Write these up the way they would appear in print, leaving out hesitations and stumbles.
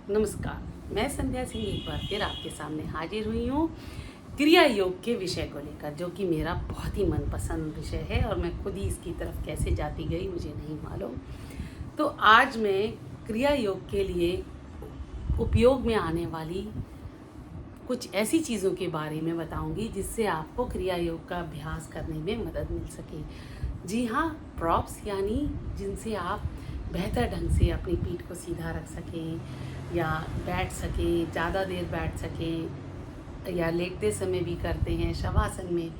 नमस्कार, मैं संध्या सिंह एक बार फिर आपके सामने हाजिर हुई हूँ क्रिया योग के विषय को लेकर, जो कि मेरा बहुत ही मनपसंद विषय है और मैं खुद ही इसकी तरफ कैसे जाती गई मुझे नहीं मालूम। तो आज मैं क्रिया योग के लिए उपयोग में आने वाली कुछ ऐसी चीज़ों के बारे में बताऊंगी जिससे आपको क्रिया योग का अभ्यास करने में मदद मिल सके। जी हाँ, प्रॉप्स यानी जिनसे आप बेहतर ढंग से अपनी पीठ को सीधा रख सकें या बैठ सकें, ज़्यादा देर बैठ सकें, या लेटते समय भी करते हैं शवासन में।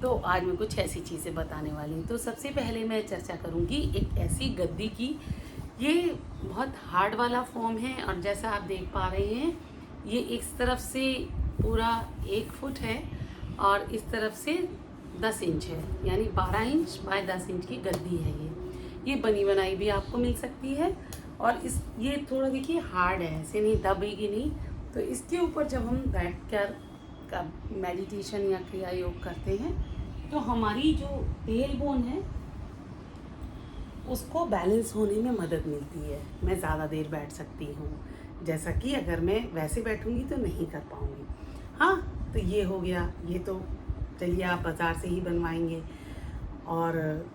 तो आज मैं कुछ ऐसी चीज़ें बताने वाली हूँ। तो सबसे पहले मैं चर्चा करूँगी एक ऐसी गद्दी की। ये बहुत हार्ड वाला फॉर्म है और जैसा आप देख पा रहे हैं ये इस तरफ से पूरा 1 फुट है और इस तरफ से 10 इंच है, यानी 12 इंच बाय 10 इंच की गद्दी है। ये बनी बनाई भी आपको मिल सकती है और ये थोड़ा देखिए हार्ड है, ऐसे नहीं दबेगी नहीं। तो इसके ऊपर जब हम बैठ कर का मेडिटेशन या क्रिया योग करते हैं तो हमारी जो टेल बोन है उसको बैलेंस होने में मदद मिलती है। मैं ज़्यादा देर बैठ सकती हूँ, जैसा कि अगर मैं वैसे बैठूँगी तो नहीं कर पाऊँगी। हाँ, तो ये हो गया। ये तो चलिए आप बाज़ार से ही बनवाएंगे। और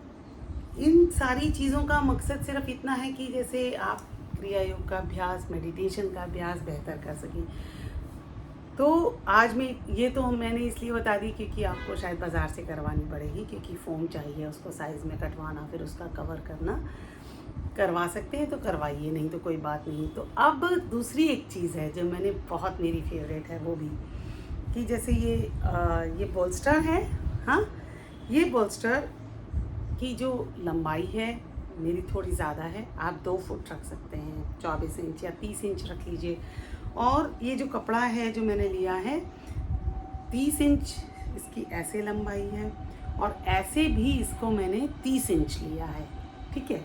इन सारी चीज़ों का मकसद सिर्फ इतना है कि जैसे आप क्रिया योग का अभ्यास, मेडिटेशन का अभ्यास बेहतर कर सकें। तो आज मैंने इसलिए बता दी क्योंकि आपको शायद बाज़ार से करवानी पड़ेगी, क्योंकि फ़ोम चाहिए उसको साइज़ में कटवाना, फिर उसका कवर करना। करवा सकते हैं तो करवाइए, नहीं तो कोई बात नहीं। तो अब दूसरी एक चीज़ है जो मेरी फेवरेट है, वो भी कि जैसे ये बोल्स्टर है। हाँ, ये बोल्स्टर की जो लंबाई है मेरी थोड़ी ज़्यादा है। आप 2 फुट रख सकते हैं, 24 इंच या 30 इंच रख लीजिए। और ये जो कपड़ा है जो मैंने लिया है 30 इंच इसकी ऐसे लंबाई है और ऐसे भी इसको मैंने 30 इंच लिया है। ठीक है,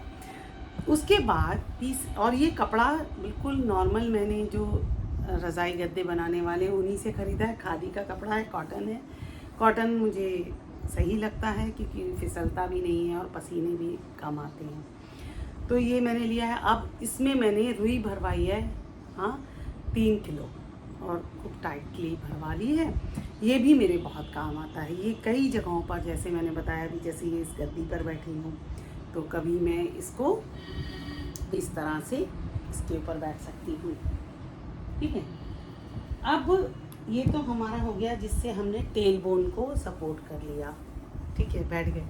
उसके बाद 30, और ये कपड़ा बिल्कुल नॉर्मल मैंने जो रज़ाई गद्दे बनाने वाले उन्हीं से ख़रीदा है। खादी का कपड़ा है, कॉटन है। कॉटन मुझे सही लगता है क्योंकि फिसलता भी नहीं है और पसीने भी कम आते हैं। तो ये मैंने लिया है। अब इसमें मैंने रुई भरवाई है, हाँ, 3 किलो, और खूब टाइटली भरवा ली है। ये भी मेरे बहुत काम आता है। ये कई जगहों पर, जैसे मैंने बताया भी, जैसे ये इस गद्दी पर बैठी हूँ तो कभी मैं इसको इस तरह से इसके ऊपर बैठ सकती हूँ। ठीक है, अब ये तो हमारा हो गया जिससे हमने टेल बोन को सपोर्ट कर लिया। ठीक है, बैठ गए।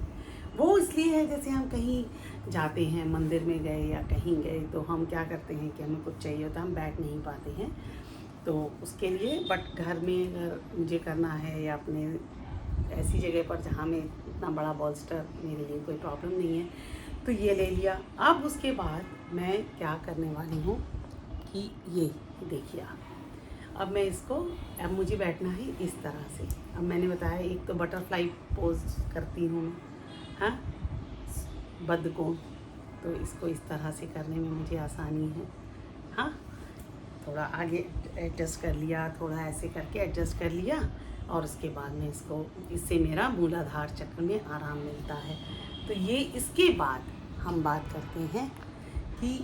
वो इसलिए है जैसे हम कहीं जाते हैं, मंदिर में गए या कहीं गए, तो हम क्या करते हैं कि हमें कुछ चाहिए होता है, हम बैठ नहीं पाते हैं, तो उसके लिए। बट घर में अगर मुझे करना है या अपने ऐसी जगह पर जहाँ में इतना बड़ा बोल्स्टर मेरे लिए कोई प्रॉब्लम नहीं है, तो ये ले लिया। अब उसके बाद मैं क्या करने वाली हूँ कि ये देखिए, अब मैं इसको, अब मुझे बैठना है इस तरह से। अब मैंने बताया एक तो बटरफ्लाई पोज करती हूँ मैं, हाँ, बद्ध कोण, तो इसको इस तरह से करने में मुझे आसानी है। हाँ, थोड़ा आगे एडजस्ट कर लिया, थोड़ा ऐसे करके एडजस्ट कर लिया, और उसके बाद में इससे मेरा मूलाधार चक्र में आराम मिलता है। तो ये इसके बाद हम बात करते हैं कि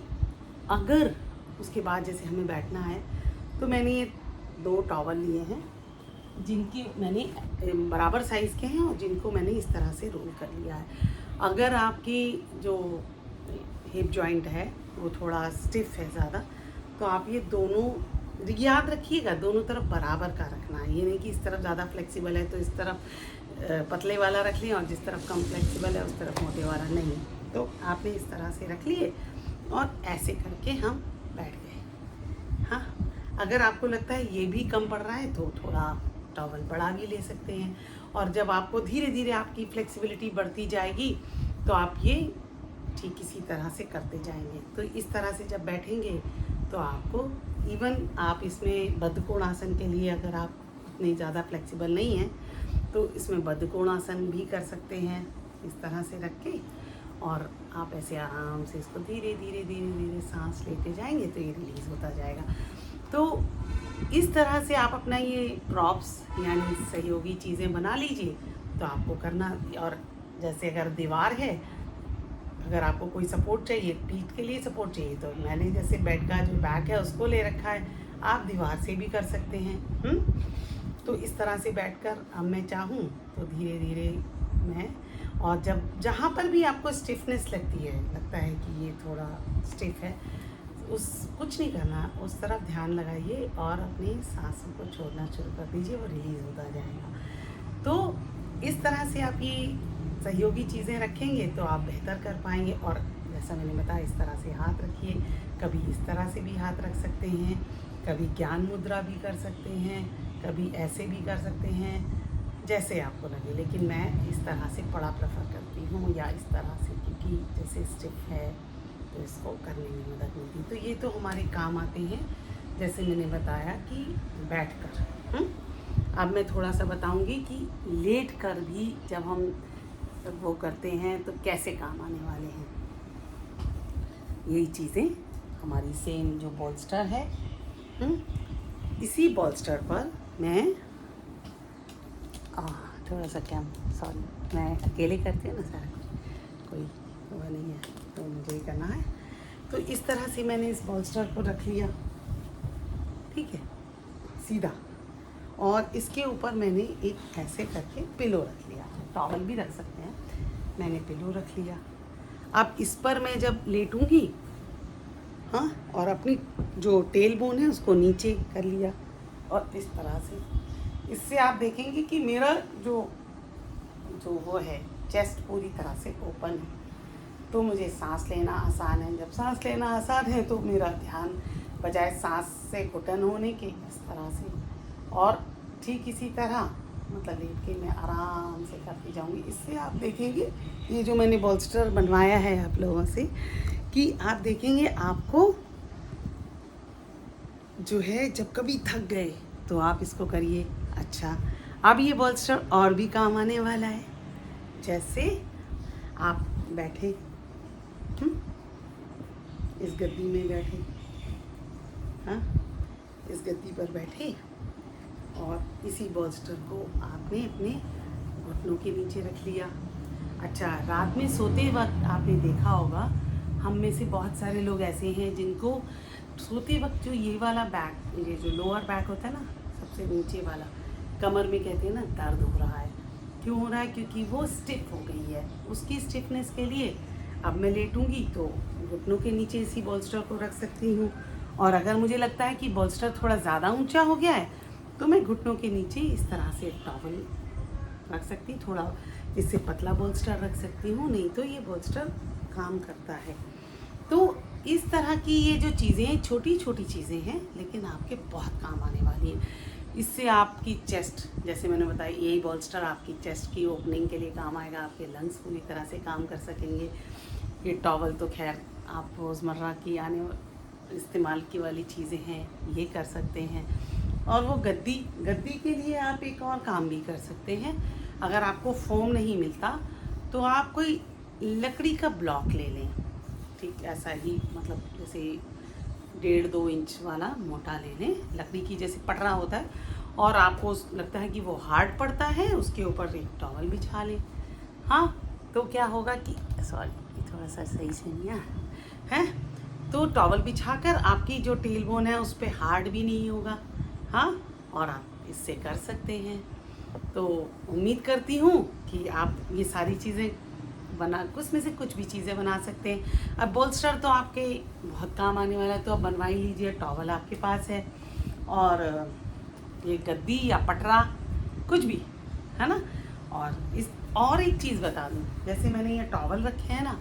अगर उसके बाद जैसे हमें बैठना है, तो मैंने ये 2 टॉवल लिए हैं जिनके मैंने बराबर साइज़ के हैं और जिनको मैंने इस तरह से रोल कर लिया है। अगर आपकी जो हिप जॉइंट है वो थोड़ा स्टिफ है ज़्यादा, तो आप ये दोनों, याद रखिएगा, दोनों तरफ बराबर का रखना है। ये नहीं कि इस तरफ ज़्यादा फ्लेक्सिबल है तो इस तरफ पतले वाला रख लिया और जिस तरफ कम फ्लेक्सिबल है उस तरफ मोटे वाला नहीं। तो आपने इस तरह से रख लिए और ऐसे करके हम बैठ गए। हाँ, अगर आपको लगता है ये भी कम पड़ रहा है तो थोड़ा टॉवल बढ़ा भी ले सकते हैं। और जब आपको धीरे धीरे आपकी फ्लेक्सिबिलिटी बढ़ती जाएगी तो आप ये ठीक इसी तरह से करते जाएंगे। तो इस तरह से जब बैठेंगे तो आपको, इवन आप इसमें बद्ध कोणासन के लिए अगर आप इतने ज़्यादा फ्लेक्सिबल नहीं हैं तो इसमें बद्ध कोणासन भी कर सकते हैं, इस तरह से रख के। और आप ऐसे आराम से इसको धीरे धीरे धीरे धीरे सांस लेते जाएंगे तो ये रिलीज़ होता जाएगा। तो इस तरह से आप अपना ये प्रॉप्स यानी सहयोगी चीज़ें बना लीजिए। तो आपको करना, और जैसे अगर दीवार है अगर आपको कोई सपोर्ट चाहिए, पीठ के लिए सपोर्ट चाहिए, तो मैंने जैसे बेड का जो बैक है उसको ले रखा है, आप दीवार से भी कर सकते हैं। तो इस तरह से बैठकर अब मैं चाहूँ तो धीरे धीरे मैं, और जब जहाँ पर भी आपको स्टिफनेस लगती है, लगता है कि ये थोड़ा स्टिफ है, उस कुछ नहीं करना, उस तरफ ध्यान लगाइए और अपनी सांसों को छोड़ना शुरू कर दीजिए, वो रिलीज़ होता जाएगा। तो इस तरह से आप ये सहयोगी चीज़ें रखेंगे तो आप बेहतर कर पाएंगे। और जैसा मैंने बताया, इस तरह से हाथ रखिए, कभी इस तरह से भी हाथ रख सकते हैं, कभी ज्ञान मुद्रा भी कर सकते हैं, कभी ऐसे भी कर सकते हैं, जैसे आपको लगे। लेकिन मैं इस तरह से बड़ा प्रेफर करती हूँ, या इस तरह से, क्योंकि जैसे स्टिफ है तो इसको करने में मदद मिलती। तो ये तो हमारे काम आते हैं, जैसे मैंने बताया कि बैठकर। अब मैं थोड़ा सा बताऊंगी कि लेट कर भी जब हम वो करते हैं तो कैसे काम आने वाले हैं। यही चीज़ें हमारी सेम जो बॉल्स्टर है, इसी बॉल्स्टर पर मैं थोड़ा सा क्या, सॉरी, मैं अकेले करती हूँ ना सारा कुछ, कोई वो नहीं है, तो मुझे ही करना है। तो इस तरह से मैंने इस बॉल्स्टर को रख लिया, ठीक है, सीधा, और इसके ऊपर मैंने एक ऐसे करके पिलो रख लिया, टॉवल भी रख सकते हैं, मैंने पिलो रख लिया। अब इस पर मैं जब लेटूंगी, हाँ, और अपनी जो टेल बोन है उसको नीचे कर लिया, और इस तरह से, इससे आप देखेंगे कि मेरा जो वो है, चेस्ट पूरी तरह से ओपन है, तो मुझे सांस लेना आसान है। जब सांस लेना आसान है तो मेरा ध्यान बजाय सांस से घुटन होने के इस तरह से, और ठीक इसी तरह मतलब लेट के मैं आराम से करती जाऊंगी। इससे आप देखेंगे, ये जो मैंने बॉल्स्टर बनवाया है आप लोगों से, कि आप देखेंगे आपको जो है, जब कभी थक गए तो आप इसको करिए। अच्छा, अब ये बॉल्स्टर और भी काम आने वाला है। जैसे आप बैठे, इस गद्दी में बैठे, हाँ, इस गद्दी पर बैठे, और इसी बॉल्स्टर को आपने अपने घुटनों के नीचे रख लिया। अच्छा, रात में सोते वक्त आपने देखा होगा, हम में से बहुत सारे लोग ऐसे हैं जिनको सोते वक्त जो ये वाला बैक, ये जो लोअर बैक होता है ना, सबसे नीचे वाला, कमर में कहते हैं ना, दर्द हो रहा है। क्यों हो रहा है? क्योंकि वो स्टिफ हो गई है। उसकी स्टिफनेस के लिए अब मैं लेटूंगी तो घुटनों के नीचे इसी बॉल्स्टर को रख सकती हूँ, और अगर मुझे लगता है कि बॉल्स्टर थोड़ा ज़्यादा ऊंचा हो गया है तो मैं घुटनों के नीचे इस तरह से टॉवल रख सकती, थोड़ा इससे पतला बॉल्स्टर रख सकती हूँ, नहीं तो ये बॉल्स्टर काम करता है। तो इस तरह की ये जो चीज़ें, छोटी छोटी चीज़ें हैं, लेकिन आपके बहुत काम आने वाली हैं। इससे आपकी चेस्ट, जैसे मैंने बताया, यही बॉल्स्टर आपकी चेस्ट की ओपनिंग के लिए काम आएगा, आपके लंग्स पूरी तरह से काम कर सकेंगे। ये टॉवल तो खैर आप रोज़मर्रा की इस्तेमाल की वाली चीज़ें हैं, ये कर सकते हैं। और वो गद्दी के लिए आप एक और काम भी कर सकते हैं। अगर आपको फोम नहीं मिलता तो आप कोई लकड़ी का ब्लॉक ले लें, ठीक, ऐसा ही, मतलब जैसे 1.5-2 इंच वाला मोटा ले लें, लकड़ी की जैसे पटरा होता है, और आपको लगता है कि वो हार्ड पड़ता है, उसके ऊपर एक टॉवल बिछा लें। हाँ, तो क्या होगा कि, सॉरी, थोड़ा सा सही से नहीं है, तो टॉवल बिछाकर आपकी जो टेल बोन है उस पर हार्ड भी नहीं होगा, हाँ, और आप इससे कर सकते हैं। तो उम्मीद करती हूँ कि आप ये सारी चीज़ें उसमें से कुछ भी चीज़ें बना सकते हैं। अब बॉल्स्टर तो आपके बहुत काम आने वाला है, तो आप बनवा ही लीजिए, टॉवल आपके पास है, और ये गद्दी या पटरा कुछ भी, है ना। और एक चीज़ बता दूँ, जैसे मैंने ये टॉवल रखे हैं ना,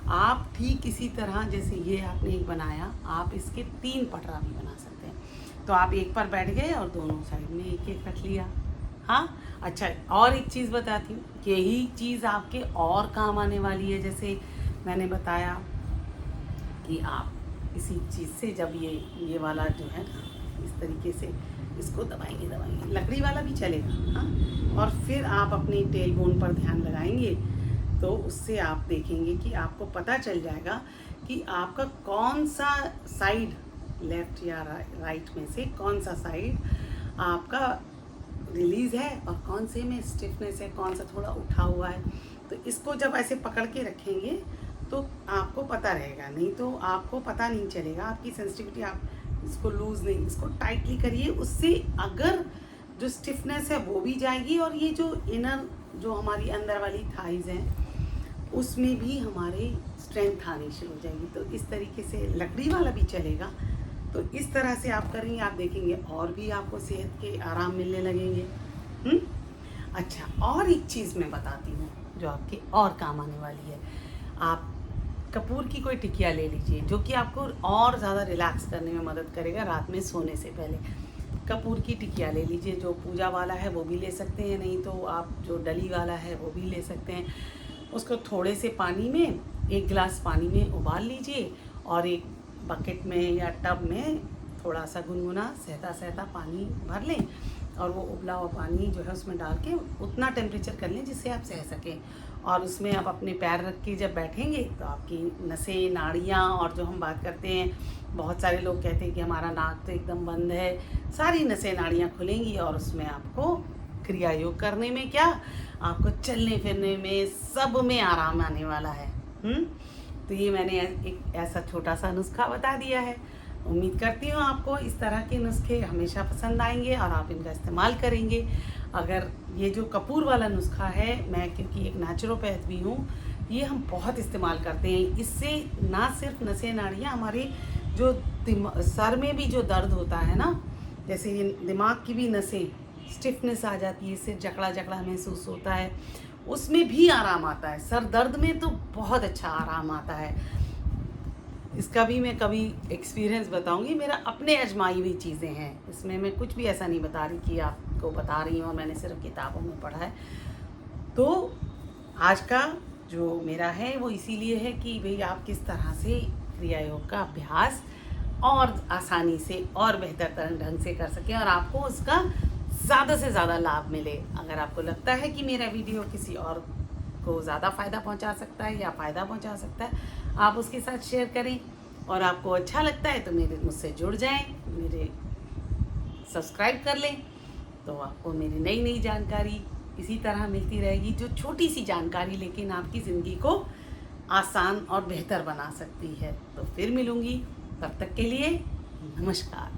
आप ठीक इसी तरह, जैसे ये आपने एक बनाया, आप इसके 3 पटरा भी बना सकते हैं। तो आप एक पर बैठ गए और दोनों साइड में एक एक रख लिया। हाँ, अच्छा, और एक चीज़ बताती हूँ, यही चीज़ आपके और काम आने वाली है। जैसे मैंने बताया कि आप इसी चीज़ से, जब ये वाला जो है ना, इस तरीके से इसको दबाएंगे, लकड़ी वाला भी चलेगा, हाँ, और फिर आप अपनी टेल बोन पर ध्यान लगाएंगे तो उससे आप देखेंगे कि आपको पता चल जाएगा कि आपका कौन सा साइड, लेफ्ट या राइट में से कौन सा साइड आपका रिलीज़ है और कौन से में स्टिफनेस है, कौन सा थोड़ा उठा हुआ है। तो इसको जब ऐसे पकड़ के रखेंगे तो आपको पता रहेगा, नहीं तो आपको पता नहीं चलेगा। आपकी सेंसिटिविटी, आप इसको लूज़ नहीं, इसको टाइटली करिए, उससे अगर जो स्टिफनेस है वो भी जाएगी और ये जो इनर, जो हमारी अंदर वाली थाइज़ हैं, उसमें भी हमारे स्ट्रेंथ आनी शुरू हो जाएगी। तो इस तरीके से लकड़ी वाला भी चलेगा। तो इस तरह से आप करेंगे, आप देखेंगे और भी आपको सेहत के आराम मिलने लगेंगे। अच्छा, और एक चीज़ मैं बताती हूँ जो आपके और काम आने वाली है। आप कपूर की कोई टिकिया ले लीजिए जो कि आपको और ज़्यादा रिलैक्स करने में मदद करेगा रात में सोने से पहले। कपूर की टिकिया ले लीजिए, जो पूजा वाला है वो भी ले सकते हैं, नहीं तो आप जो डली वाला है वो भी ले सकते हैं। उसको थोड़े से पानी में, 1 गिलास पानी में उबाल लीजिए और एक बकेट में या टब में थोड़ा सा गुनगुना सहता सहता पानी भर लें और वो उबला हुआ पानी जो है उसमें डाल के उतना टेम्परेचर कर लें जिससे आप सह सकें। और उसमें आप अपने पैर रख के जब बैठेंगे तो आपकी नसें, नाड़ियाँ, और जो हम बात करते हैं, बहुत सारे लोग कहते हैं कि हमारा नाक तो एकदम बंद है, सारी नसें, नाड़ियाँ खुलेंगी और उसमें आपको क्रिया योग करने में क्या, आपको चलने फिरने में, सब में आराम आने वाला है। तो ये मैंने एक ऐसा छोटा सा नुस्खा बता दिया है। उम्मीद करती हूँ आपको इस तरह के नुस्खे हमेशा पसंद आएंगे और आप इनका इस्तेमाल करेंगे। अगर ये जो कपूर वाला नुस्खा है, मैं क्योंकि एक नेचुरोपैथ भी हूँ, ये हम बहुत इस्तेमाल करते हैं। इससे ना सिर्फ नसें, नाड़ियाँ, हमारे जो सर में भी जो दर्द होता है ना, जैसे ये दिमाग की भी नसें, स्टिफनेस आ जाती है, इससे जकड़ा जकड़ा महसूस होता है, उसमें भी आराम आता है। सर दर्द में तो बहुत अच्छा आराम आता है। इसका भी मैं कभी एक्सपीरियंस बताऊंगी, मेरा अपने आजमाई हुई चीज़ें हैं, इसमें मैं कुछ भी ऐसा नहीं बता रही कि आपको बता रही हूँ और मैंने सिर्फ किताबों में पढ़ा है। तो आज का जो मेरा है वो इसीलिए है कि भाई आप किस तरह से क्रिया योग का अभ्यास और आसानी से और बेहतर ढंग से कर सकें और आपको उसका ज़्यादा से ज़्यादा लाभ मिले। अगर आपको लगता है कि मेरा वीडियो किसी और को ज़्यादा फ़ायदा पहुंचा सकता है या फ़ायदा पहुंचा सकता है, आप उसके साथ शेयर करें। और आपको अच्छा लगता है तो मुझसे जुड़ जाएं, मेरे सब्सक्राइब कर लें, तो आपको मेरी नई नई जानकारी इसी तरह मिलती रहेगी, जो छोटी सी जानकारी लेकिन आपकी ज़िंदगी को आसान और बेहतर बना सकती है। तो फिर मिलूँगी, तब तक के लिए नमस्कार।